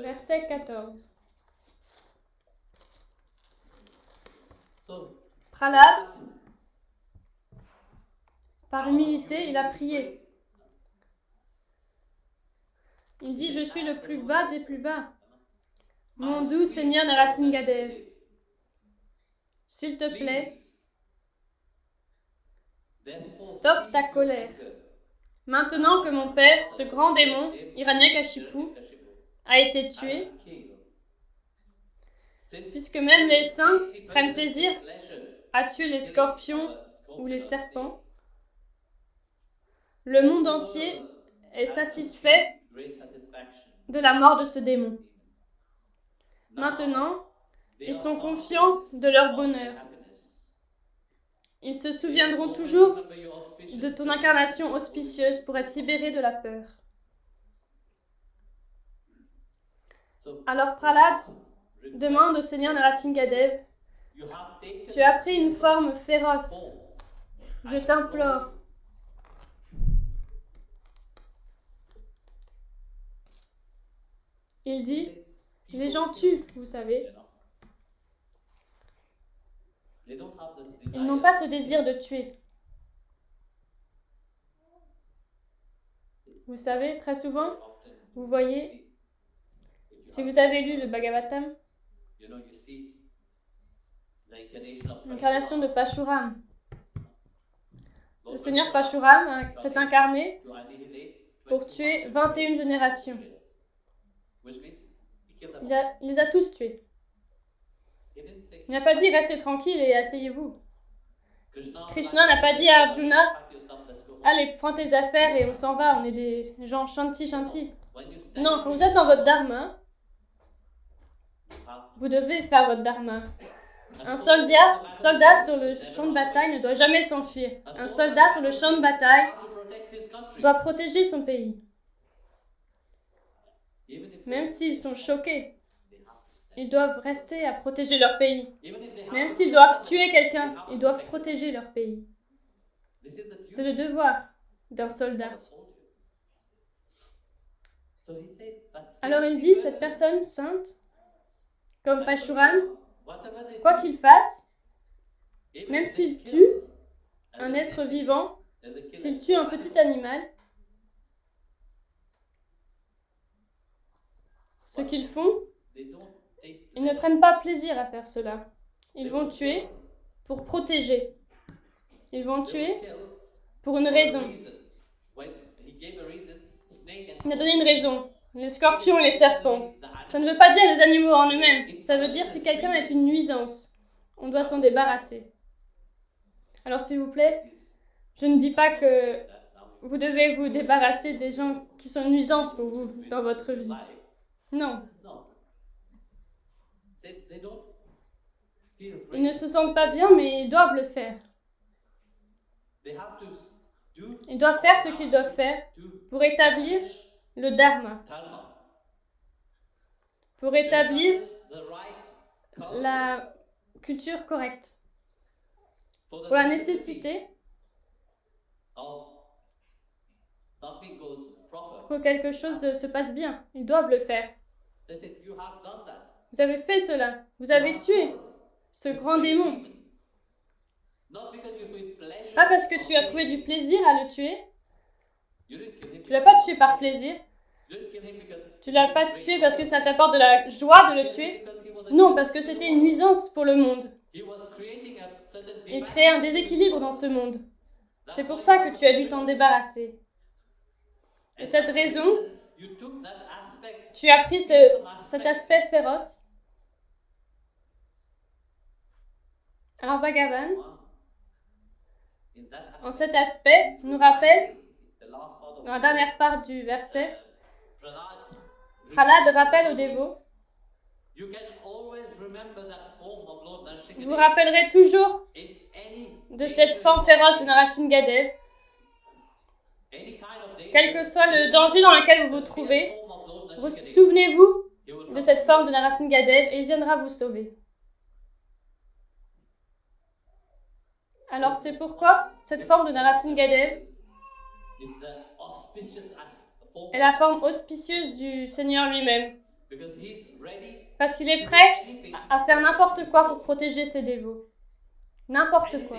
Verset 14. Prahlad, par humilité, il a prié. Il dit, je suis le plus bas des plus bas. Mon doux Seigneur Narasimhadev, s'il te plaît, stoppe ta colère. Maintenant que mon père, ce grand démon, Hiranyakashipu, a été tué, puisque même les saints prennent plaisir à tuer les scorpions ou les serpents, le monde entier est satisfait de la mort de ce démon. Maintenant, ils sont confiants de leur bonheur. Ils se souviendront toujours de ton incarnation auspicieuse pour être libérés de la peur. Alors Prahlad demande au Seigneur Narasimhadev, tu as pris une forme féroce. Je t'implore. Il dit, les gens tuent, vous savez. Ils n'ont pas ce désir de tuer. Vous savez, très souvent, vous voyez, si vous avez lu le Bhagavatam, l'incarnation de Pashuram. Le Seigneur Pashuram s'est incarné pour tuer 21 générations. Il les a tous tués. Il n'a pas dit restez tranquille et asseyez-vous. Krishna n'a pas dit à Arjuna, allez, prends tes affaires et on s'en va, on est des gens shanti. Non, quand vous êtes dans votre dharma, vous devez faire votre dharma. Un soldat sur le champ de bataille ne doit jamais s'enfuir. Un soldat sur le champ de bataille doit protéger son pays. Même s'ils sont choqués, ils doivent rester à protéger leur pays. Même s'ils doivent tuer quelqu'un, ils doivent protéger leur pays. C'est le devoir d'un soldat. Alors il dit, cette personne sainte, comme Pashuram, quoi qu'il fasse, même s'il tue un être vivant, s'il tue un petit animal, ce qu'ils font, ils ne prennent pas plaisir à faire cela. Ils vont tuer pour protéger. Ils vont tuer pour une raison. Il a donné une raison. Les scorpions et les serpents. Ça ne veut pas dire les animaux en eux-mêmes. Ça veut dire si quelqu'un est une nuisance. On doit s'en débarrasser. Alors s'il vous plaît, je ne dis pas que vous devez vous débarrasser des gens qui sont une nuisance pour vous dans votre vie. Non. Ils ne se sentent pas bien, mais ils doivent le faire. Ils doivent faire ce qu'ils doivent faire pour établir le dharma, pour établir la culture correcte, pour la nécessité pour que quelque chose se passe bien. Ils doivent le faire. Vous avez fait cela. Vous avez tué ce grand démon. Pas parce que tu as trouvé du plaisir à le tuer. Tu ne l'as pas tué par plaisir. Tu ne l'as pas tué parce que ça t'apporte de la joie de le tuer. Non, parce que c'était une nuisance pour le monde. Il créait un déséquilibre dans ce monde. C'est pour ça que tu as dû t'en débarrasser. Et cette raison, tu as pris cet aspect féroce. Alors Bhagavan, en cet aspect, nous rappelle, dans la dernière part du verset, Prahlad rappelle aux dévots, vous vous rappellerez toujours de cette forme féroce de Narasimhadev, quel que soit le danger dans lequel vous vous trouvez, souvenez-vous de cette forme de Narasimhadev et il viendra vous sauver. Alors c'est pourquoi cette forme de Narasimhadev est la forme auspicieuse du Seigneur lui-même. Parce qu'il est prêt à faire n'importe quoi pour protéger ses dévots. N'importe quoi.